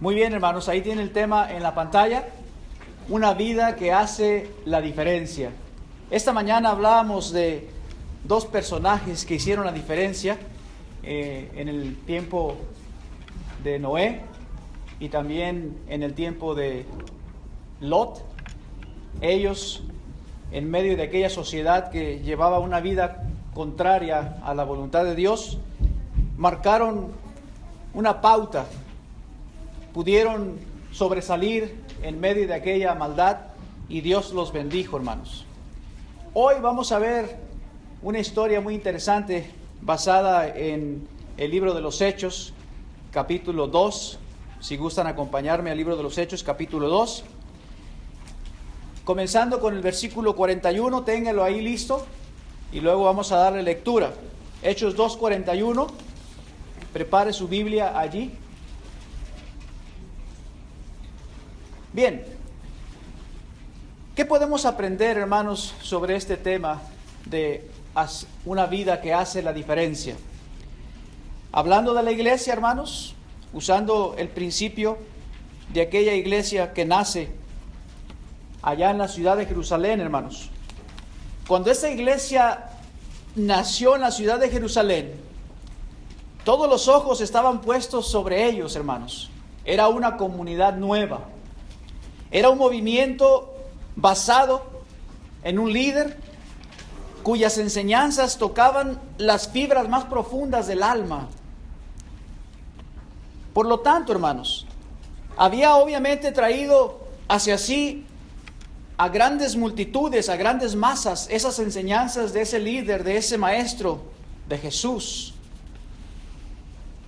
Muy bien, hermanos, ahí tiene el tema en la pantalla. Una vida que hace la diferencia. Esta mañana hablábamos de dos personajes que hicieron la diferencia en el tiempo de Noé y también en el tiempo de Lot. Ellos, en medio de aquella sociedad que llevaba una vida contraria a la voluntad de Dios, marcaron una pauta, pudieron sobresalir en medio de aquella maldad y Dios los bendijo, hermanos. Hoy vamos a ver una historia muy interesante basada en el libro de los Hechos, capítulo 2. Si gustan acompañarme al libro de los Hechos, capítulo 2. Comenzando con el versículo 41, ténganlo ahí listo y luego vamos a darle lectura. Hechos 2:41, prepare su Biblia allí. Bien, ¿qué podemos aprender, hermanos, sobre este tema de una vida que hace la diferencia? Hablando de la iglesia, hermanos, usando el principio de aquella iglesia que nace allá en la ciudad de Jerusalén, hermanos. Cuando esa iglesia nació en la ciudad de Jerusalén, todos los ojos estaban puestos sobre ellos, hermanos. Era una comunidad nueva. Era un movimiento basado en un líder cuyas enseñanzas tocaban las fibras más profundas del alma. Por lo tanto, hermanos, había obviamente traído hacia sí a grandes multitudes, a grandes masas, esas enseñanzas de ese líder, de ese maestro, de Jesús.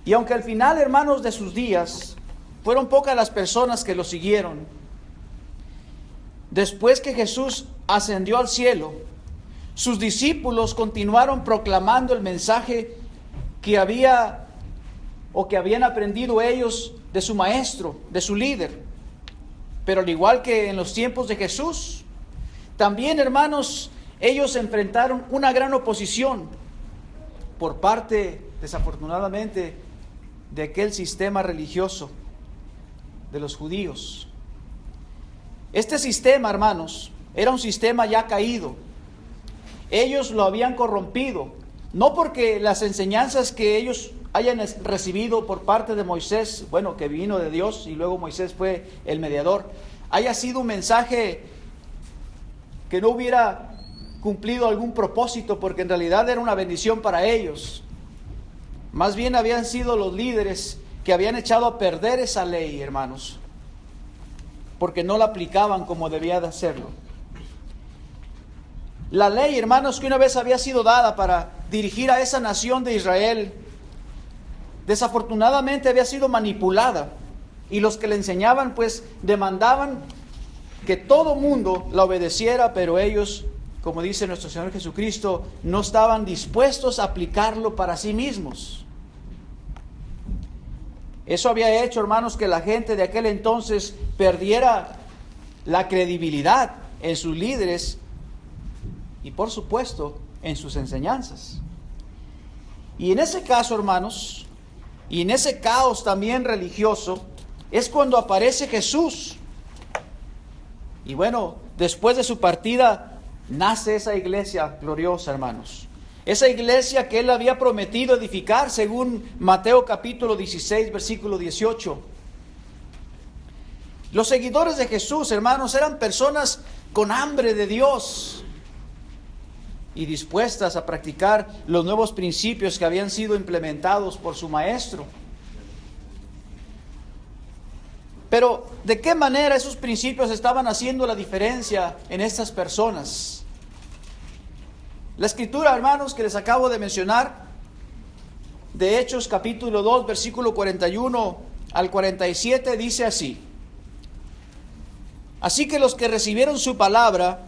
Y aunque al final, hermanos, de sus días, fueron pocas las personas que lo siguieron, después que Jesús ascendió al cielo, sus discípulos continuaron proclamando el mensaje que habían aprendido ellos de su maestro, de su líder. Pero al igual que en los tiempos de Jesús, también, hermanos, ellos enfrentaron una gran oposición por parte, desafortunadamente, de aquel sistema religioso de los judíos. Este sistema, hermanos, era un sistema ya caído. Ellos lo habían corrompido, no porque las enseñanzas que ellos hayan recibido por parte de Moisés, bueno, que vino de Dios y luego Moisés fue el mediador, haya sido un mensaje que no hubiera cumplido algún propósito, porque en realidad era una bendición para ellos. Más bien habían sido los líderes que habían echado a perder esa ley, hermanos, porque no la aplicaban como debía de hacerlo. La ley, hermanos, que una vez había sido dada para dirigir a esa nación de Israel, desafortunadamente había sido manipulada, y los que le enseñaban pues demandaban que todo mundo la obedeciera, pero ellos, como dice nuestro Señor Jesucristo, no estaban dispuestos a aplicarlo para sí mismos. Eso había hecho, hermanos, que la gente de aquel entonces perdiera la credibilidad en sus líderes y, por supuesto, en sus enseñanzas. Y en ese caso, hermanos, y en ese caos también religioso, es cuando aparece Jesús. Y bueno, después de su partida, nace esa iglesia gloriosa, hermanos. Esa iglesia que Él había prometido edificar, según Mateo capítulo 16, versículo 18. Los seguidores de Jesús, hermanos, eran personas con hambre de Dios y dispuestas a practicar los nuevos principios que habían sido implementados por su maestro. Pero, ¿de qué manera esos principios estaban haciendo la diferencia en estas personas? La escritura, hermanos, que les acabo de mencionar, de Hechos capítulo 2, versículo 41 al 47, dice así: Así que los que recibieron su palabra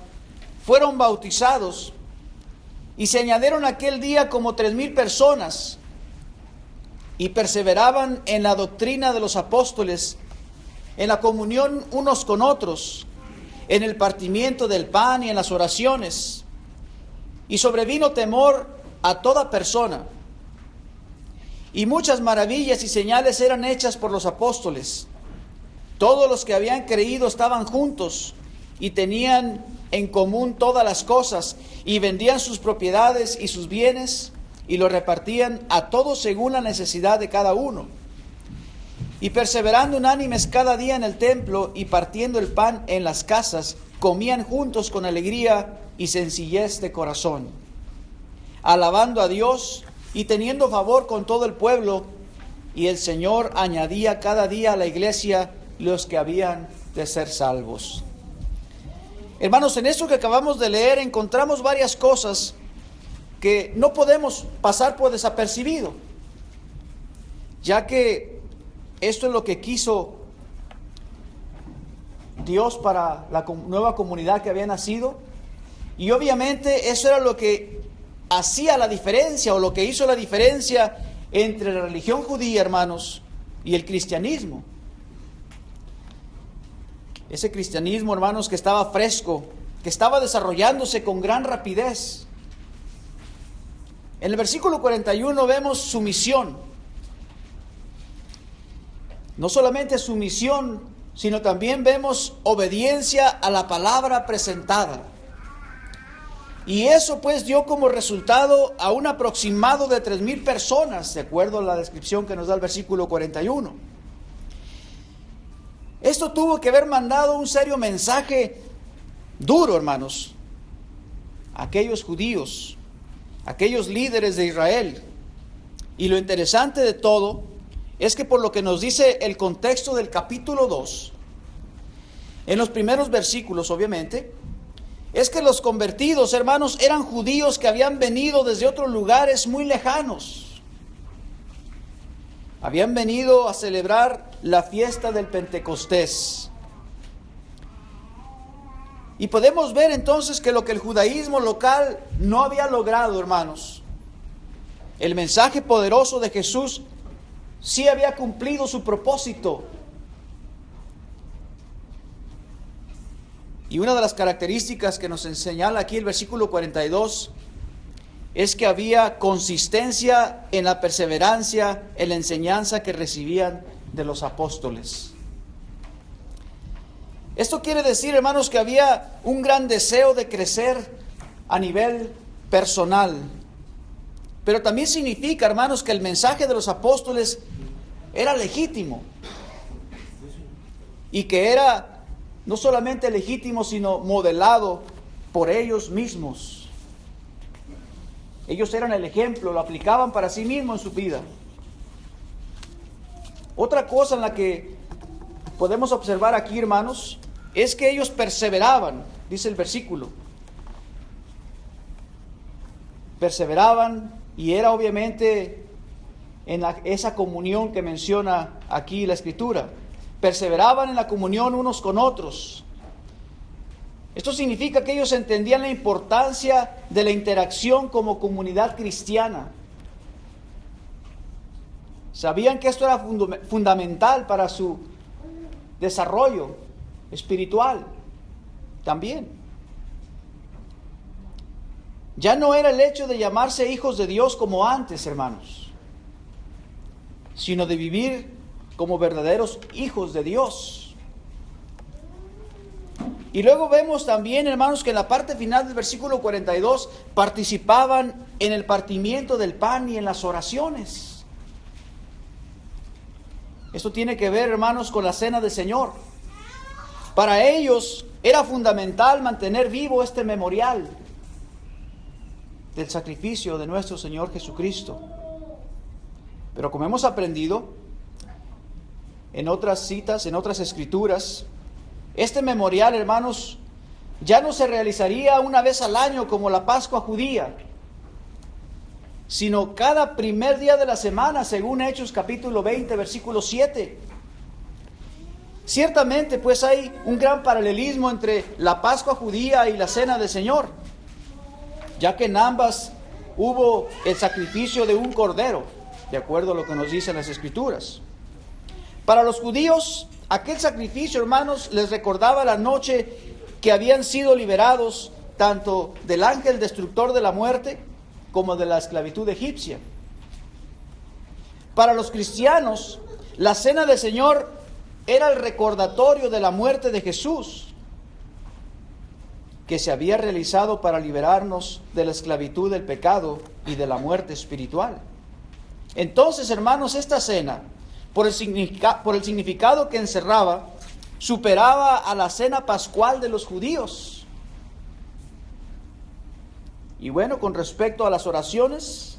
fueron bautizados, y se añadieron aquel día como 3,000 personas, y perseveraban en la doctrina de los apóstoles, en la comunión unos con otros, en el partimiento del pan y en las oraciones. Y sobrevino temor a toda persona. Y muchas maravillas y señales eran hechas por los apóstoles. Todos los que habían creído estaban juntos y tenían en común todas las cosas, y vendían sus propiedades y sus bienes y los repartían a todos según la necesidad de cada uno. Y perseverando unánimes cada día en el templo y partiendo el pan en las casas, comían juntos con alegría y sencillez de corazón, alabando a Dios y teniendo favor con todo el pueblo. Y el Señor añadía cada día a la iglesia los que habían de ser salvos. Hermanos, en esto que acabamos de leer encontramos varias cosas que no podemos pasar por desapercibido, ya que esto es lo que quiso Dios para la nueva comunidad que había nacido, y obviamente eso era lo que hacía la diferencia, o lo que hizo la diferencia entre la religión judía, hermanos, y el cristianismo. Ese cristianismo, hermanos, que estaba fresco, que estaba desarrollándose con gran rapidez. En el versículo 41 vemos su misión. No solamente su misión, sino también vemos obediencia a la palabra presentada. Y eso pues dio como resultado a un aproximado de 3,000 personas, de acuerdo a la descripción que nos da el versículo 41. Esto tuvo que haber mandado un serio mensaje duro, hermanos, a aquellos judíos, a aquellos líderes de Israel. Y lo interesante de todo es que, por lo que nos dice el contexto del capítulo 2, en los primeros versículos obviamente, es que los convertidos, hermanos, eran judíos que habían venido desde otros lugares muy lejanos. Habían venido a celebrar la fiesta del Pentecostés. Y podemos ver entonces que lo que el judaísmo local no había logrado, hermanos, el mensaje poderoso de Jesús sí había cumplido su propósito. Y una de las características que nos señala aquí el versículo 42 es que había consistencia en la perseverancia, en la enseñanza que recibían de los apóstoles. Esto quiere decir, hermanos, que había un gran deseo de crecer a nivel personal. Pero también significa, hermanos, que el mensaje de los apóstoles era legítimo. Y que era no solamente legítimo, sino modelado por ellos mismos. Ellos eran el ejemplo, lo aplicaban para sí mismos en su vida. Otra cosa en la que podemos observar aquí, hermanos, es que ellos perseveraban, dice el versículo. Perseveraban, y era obviamente en esa comunión que menciona aquí la Escritura. Perseveraban en la comunión unos con otros. Esto significa que ellos entendían la importancia de la interacción como comunidad cristiana. Sabían que esto era fundamental para su desarrollo espiritual también. Ya no era el hecho de llamarse hijos de Dios como antes, hermanos, sino de vivir como verdaderos hijos de Dios. Y luego vemos también, hermanos, que en la parte final del versículo 42 participaban en el partimiento del pan y en las oraciones. Esto tiene que ver, hermanos, con la cena del Señor. Para ellos era fundamental mantener vivo este memorial del sacrificio de nuestro Señor Jesucristo. Pero como hemos aprendido en otras citas, en otras escrituras, este memorial, hermanos, ya no se realizaría una vez al año como la Pascua judía, sino cada primer día de la semana, según Hechos capítulo 20, versículo 7. Ciertamente, pues hay un gran paralelismo entre la Pascua judía y la Cena del Señor, ya que en ambas hubo el sacrificio de un cordero, de acuerdo a lo que nos dicen las Escrituras. Para los judíos, aquel sacrificio, hermanos, les recordaba la noche que habían sido liberados tanto del ángel destructor de la muerte como de la esclavitud egipcia. Para los cristianos, la cena del Señor era el recordatorio de la muerte de Jesús, que se había realizado para liberarnos de la esclavitud del pecado y de la muerte espiritual. Entonces, hermanos, esta cena, por el significado que encerraba, superaba a la cena pascual de los judíos. Y bueno, con respecto a las oraciones,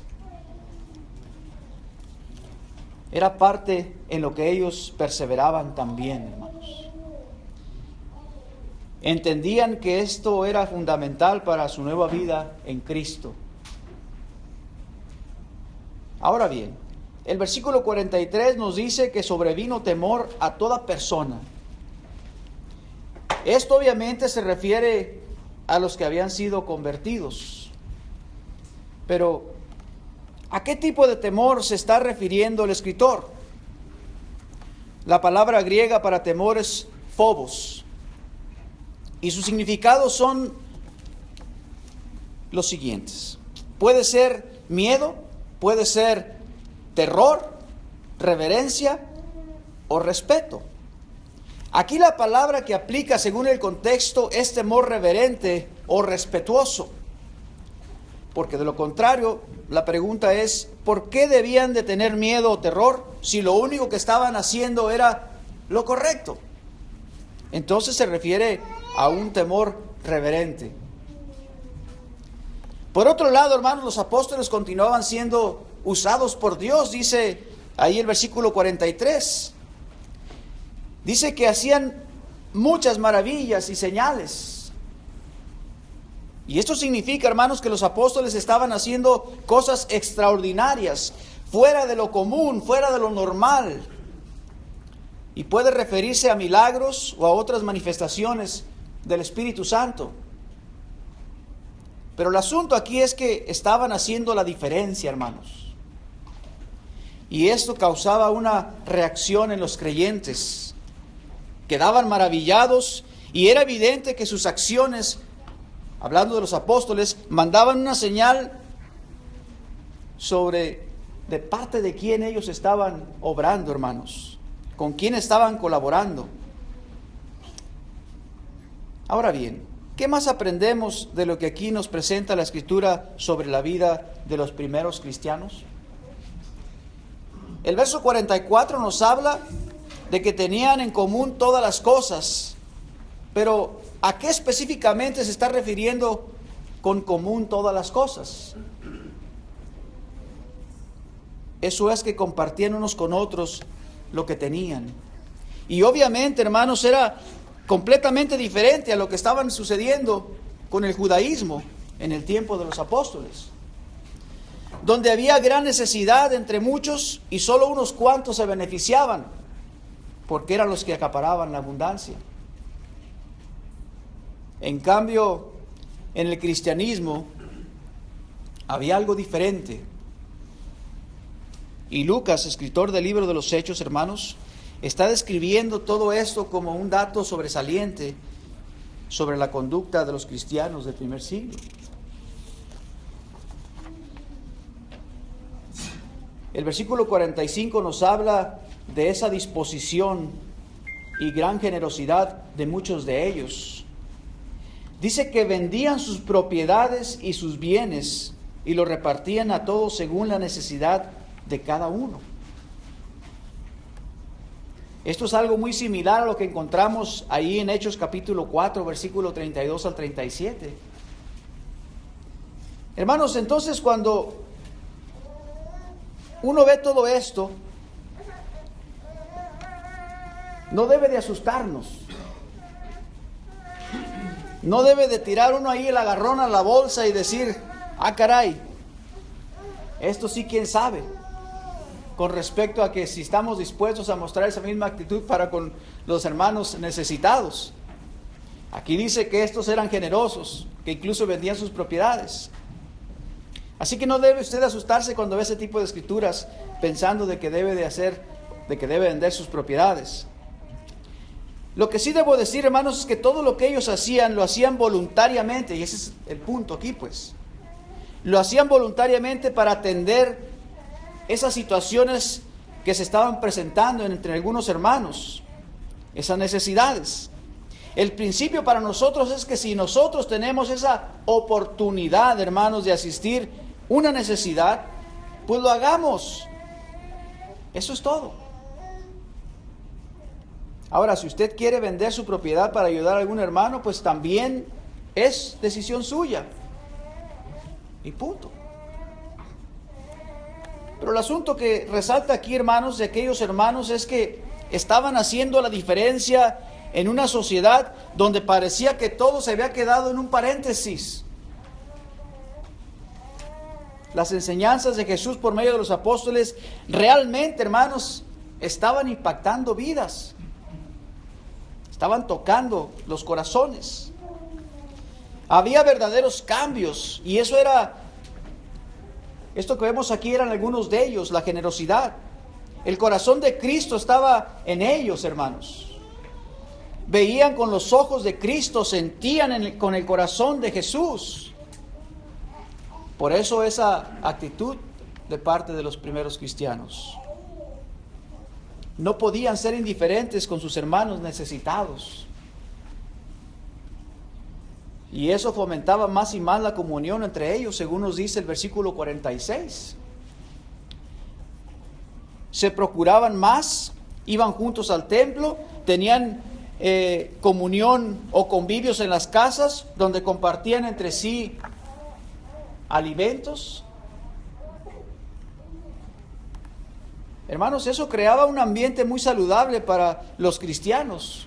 era parte en lo que ellos perseveraban también, hermanos. Entendían que esto era fundamental para su nueva vida en Cristo. Ahora bien, el versículo 43 nos dice que sobrevino temor a toda persona. Esto obviamente se refiere a los que habían sido convertidos. Pero, ¿a qué tipo de temor se está refiriendo el escritor? La palabra griega para temor es phobos. Y sus significados son los siguientes. Puede ser miedo, puede ser terror, reverencia o respeto. Aquí la palabra que aplica según el contexto es temor reverente o respetuoso. Porque de lo contrario, la pregunta es, ¿por qué debían de tener miedo o terror si lo único que estaban haciendo era lo correcto? Entonces se refiere a un temor reverente. Por otro lado, hermanos, los apóstoles continuaban siendo usados por Dios, dice ahí el versículo 43. Dice que hacían muchas maravillas y señales. Y esto significa, hermanos, que los apóstoles estaban haciendo cosas extraordinarias, fuera de lo común, fuera de lo normal. Y puede referirse a milagros o a otras manifestaciones del Espíritu Santo. Pero el asunto aquí es que estaban haciendo la diferencia, hermanos. Y esto causaba una reacción en los creyentes. Quedaban maravillados y era evidente que sus acciones, hablando de los apóstoles, mandaban una señal sobre de parte de quién ellos estaban obrando, hermanos, con quién estaban colaborando. Ahora bien, ¿qué más aprendemos de lo que aquí nos presenta la Escritura sobre la vida de los primeros cristianos? El verso 44 nos habla de que tenían en común todas las cosas, pero ¿a qué específicamente se está refiriendo con común todas las cosas? Eso es que compartían unos con otros lo que tenían. Y obviamente, hermanos, era completamente diferente a lo que estaban sucediendo con el judaísmo en el tiempo de los apóstoles, donde había gran necesidad entre muchos y solo unos cuantos se beneficiaban, porque eran los que acaparaban la abundancia. En cambio, en el cristianismo había algo diferente. Y Lucas, escritor del libro de los Hechos, hermanos, está describiendo todo esto como un dato sobresaliente sobre la conducta de los cristianos del primer siglo. El versículo 45 nos habla de esa disposición y gran generosidad de muchos de ellos. Dice que vendían sus propiedades y sus bienes y lo repartían a todos según la necesidad de cada uno. Esto es algo muy similar a lo que encontramos ahí en Hechos capítulo 4, versículo 32 al 37. Hermanos, entonces cuando uno ve todo esto, no debe de asustarnos. No debe de tirar uno ahí el agarrón a la bolsa y decir, ah, caray, esto sí, quién sabe, con respecto a que si estamos dispuestos a mostrar esa misma actitud para con los hermanos necesitados. Aquí dice que estos eran generosos, que incluso vendían sus propiedades. Así que no debe usted asustarse cuando ve ese tipo de escrituras pensando de que debe vender sus propiedades. Lo que sí debo decir, hermanos, es que todo lo que ellos hacían, lo hacían voluntariamente, y ese es el punto aquí, pues. Lo hacían voluntariamente para atender esas situaciones que se estaban presentando entre algunos hermanos. esas necesidades. El principio para nosotros es que si nosotros tenemos esa oportunidad, hermanos, de asistir una necesidad, pues lo hagamos. Eso es todo. Ahora, si usted quiere vender su propiedad para ayudar a algún hermano, pues también es decisión suya. Y punto. Pero el asunto que resalta aquí, hermanos, de aquellos hermanos es que estaban haciendo la diferencia en una sociedad donde parecía que todo se había quedado en un paréntesis. Las enseñanzas de Jesús por medio de los apóstoles realmente, hermanos, estaban impactando vidas. Estaban tocando los corazones. Había verdaderos cambios, y esto que vemos aquí eran algunos de ellos, la generosidad. El corazón de Cristo estaba en ellos, hermanos. Veían con los ojos de Cristo, sentían con el corazón de Jesús. Por eso esa actitud de parte de los primeros cristianos. No podían ser indiferentes con sus hermanos necesitados. Y eso fomentaba más y más la comunión entre ellos, según nos dice el versículo 46. Se procuraban más, iban juntos al templo, tenían comunión o convivios en las casas, donde compartían entre sí alimentos. Hermanos, eso creaba un ambiente muy saludable para los cristianos.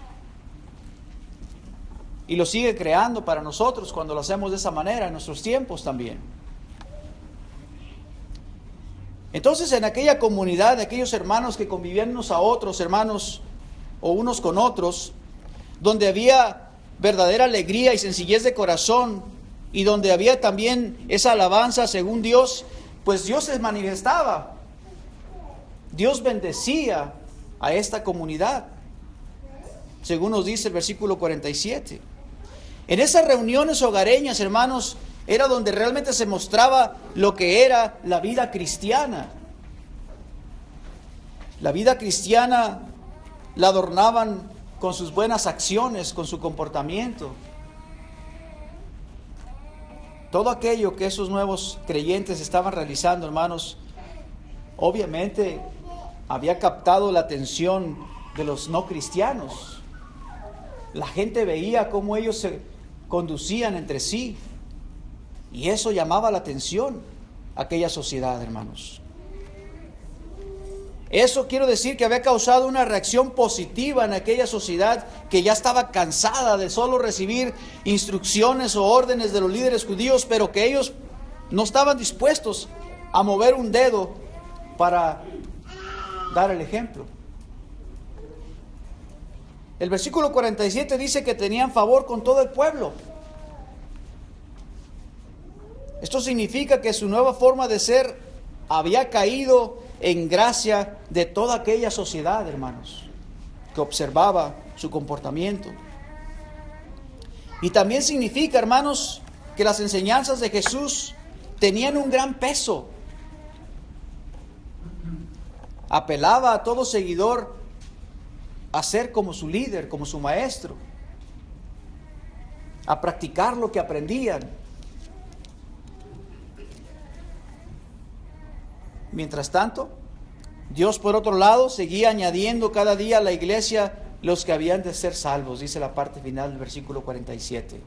Y lo sigue creando para nosotros cuando lo hacemos de esa manera en nuestros tiempos también. Entonces, en aquella comunidad de aquellos hermanos que convivían unos a otros, hermanos, o unos con otros, donde había verdadera alegría y sencillez de corazón, y donde había también esa alabanza según Dios, pues Dios se manifestaba. Dios bendecía a esta comunidad, según nos dice el versículo 47. En esas reuniones hogareñas, hermanos, era donde realmente se mostraba lo que era la vida cristiana. La vida cristiana la adornaban con sus buenas acciones, con su comportamiento. Todo aquello que esos nuevos creyentes estaban realizando, hermanos, obviamente había captado la atención de los no cristianos. La gente veía cómo ellos se conducían entre sí, y eso llamaba la atención a aquella sociedad, hermanos. Eso quiero decir que había causado una reacción positiva en aquella sociedad que ya estaba cansada de solo recibir instrucciones o órdenes de los líderes judíos, pero que ellos no estaban dispuestos a mover un dedo para dar el ejemplo. El versículo 47 dice que tenían favor con todo el pueblo. Esto significa que su nueva forma de ser había caído en gracia de toda aquella sociedad, hermanos, que observaba su comportamiento. Y también significa, hermanos, que las enseñanzas de Jesús tenían un gran peso. Apelaba a todo seguidor a ser como su líder, como su maestro, a practicar lo que aprendían. Mientras tanto, Dios, por otro lado, seguía añadiendo cada día a la iglesia los que habían de ser salvos, dice la parte final del versículo 47.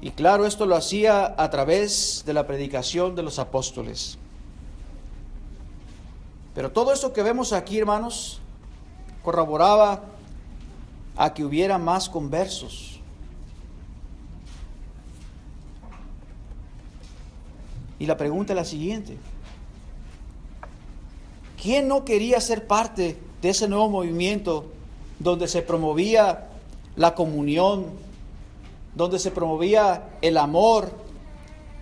Y claro, esto lo hacía a través de la predicación de los apóstoles. Pero todo esto que vemos aquí, hermanos, corroboraba a que hubiera más conversos. Y la pregunta es la siguiente: ¿quién no quería ser parte de ese nuevo movimiento donde se promovía la comunión, donde se promovía el amor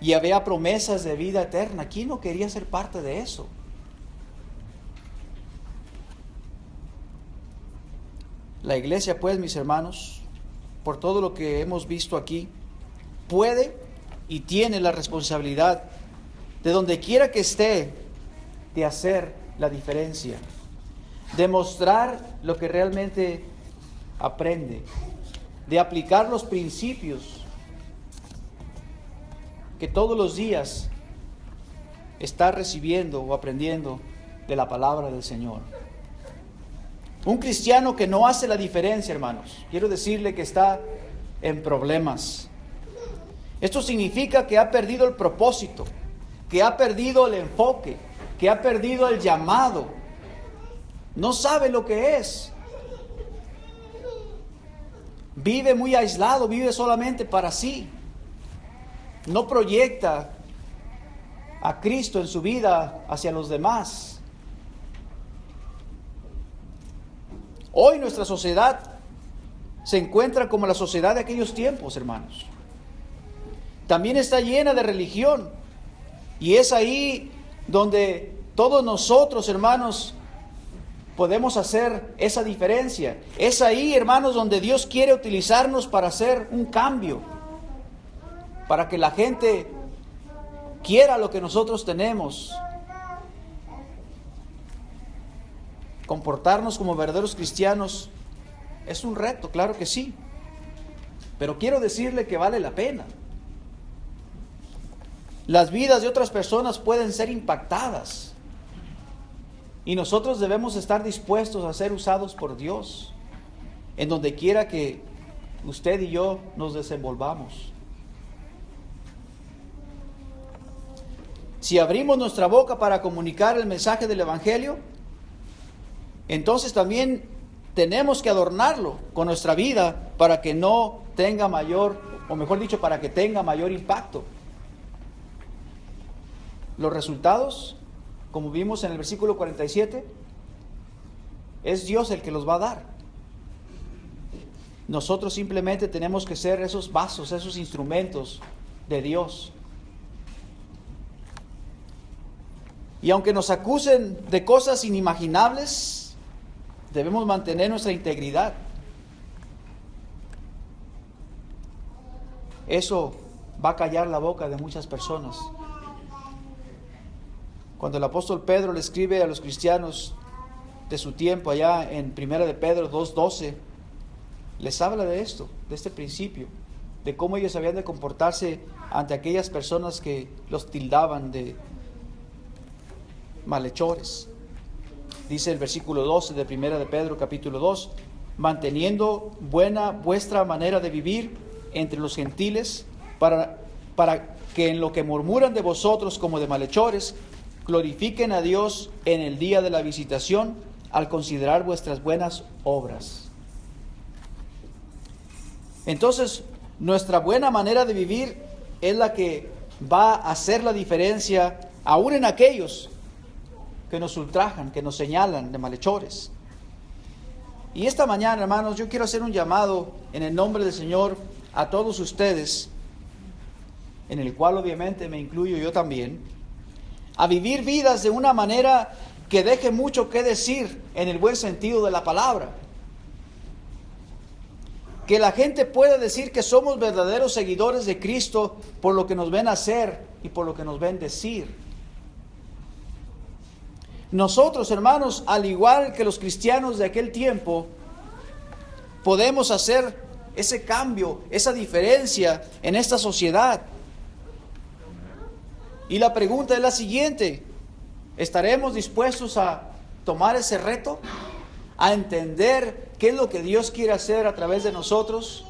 y había promesas de vida eterna? ¿Quién no quería ser parte de eso? La iglesia, pues, mis hermanos, por todo lo que hemos visto aquí, puede y tiene la responsabilidad de donde quiera que esté, de hacer la diferencia. demostrar lo que realmente aprende, de aplicar los principios que todos los días está recibiendo o aprendiendo de la palabra del Señor. Un cristiano que no hace la diferencia, hermanos, quiero decirle que está en problemas. Esto significa que ha perdido el propósito, que ha perdido el enfoque, que ha perdido el llamado. No sabe lo que es. Vive muy aislado, vive solamente para sí. No proyecta a Cristo en su vida hacia los demás. Hoy nuestra sociedad se encuentra como la sociedad de aquellos tiempos, hermanos. También está llena de religión. Y es ahí donde todos nosotros, hermanos, podemos hacer esa diferencia. Es ahí, hermanos, donde Dios quiere utilizarnos para hacer un cambio. Para que la gente quiera lo que nosotros tenemos. Comportarnos como verdaderos cristianos es un reto, claro que sí. Pero quiero decirle que vale la pena. Las vidas de otras personas pueden ser impactadas. Y nosotros debemos estar dispuestos a ser usados por Dios en donde quiera que usted y yo nos desenvolvamos. Si abrimos nuestra boca para comunicar el mensaje del Evangelio, entonces también tenemos que adornarlo con nuestra vida para que no tenga mayor, o mejor dicho, para que tenga mayor impacto. Los resultados, como vimos en el versículo 47, es Dios el que los va a dar. Nosotros simplemente tenemos que ser esos vasos, esos instrumentos de Dios. Y aunque nos acusen de cosas inimaginables, debemos mantener nuestra integridad. Eso va a callar la boca de muchas personas. Cuando el apóstol Pedro le escribe a los cristianos de su tiempo, allá en 1 de Pedro 2:12, les habla de esto, de este principio, de cómo ellos habían de comportarse ante aquellas personas que los tildaban de malhechores. Dice el versículo 12 de 1 de Pedro capítulo 2, manteniendo buena vuestra manera de vivir entre los gentiles, para que en lo que murmuran de vosotros como de malhechores, glorifiquen a Dios en el día de la visitación al considerar vuestras buenas obras. Entonces, nuestra buena manera de vivir es la que va a hacer la diferencia aún en aquellos que nos ultrajan, que nos señalan de malhechores. Y esta mañana, hermanos, yo quiero hacer un llamado en el nombre del Señor a todos ustedes, en el cual obviamente me incluyo yo también, a vivir vidas de una manera que deje mucho que decir en el buen sentido de la palabra. Que la gente pueda decir que somos verdaderos seguidores de Cristo por lo que nos ven hacer y por lo que nos ven decir. Nosotros, hermanos, al igual que los cristianos de aquel tiempo, podemos hacer ese cambio, esa diferencia en esta sociedad. Y la pregunta es la siguiente: ¿estaremos dispuestos a tomar ese reto? ¿A entender qué es lo que Dios quiere hacer a través de nosotros?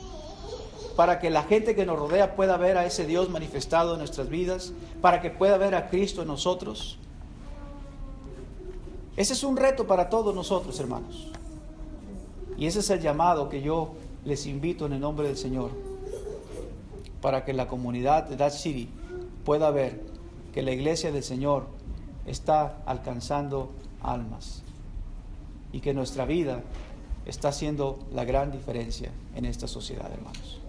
Para que la gente que nos rodea pueda ver a ese Dios manifestado en nuestras vidas, para que pueda ver a Cristo en nosotros. Ese es un reto para todos nosotros, hermanos. Y ese es el llamado que yo les invito en el nombre del Señor, para que la comunidad de Dodge City pueda ver que la iglesia del Señor está alcanzando almas y que nuestra vida está haciendo la gran diferencia en esta sociedad, hermanos.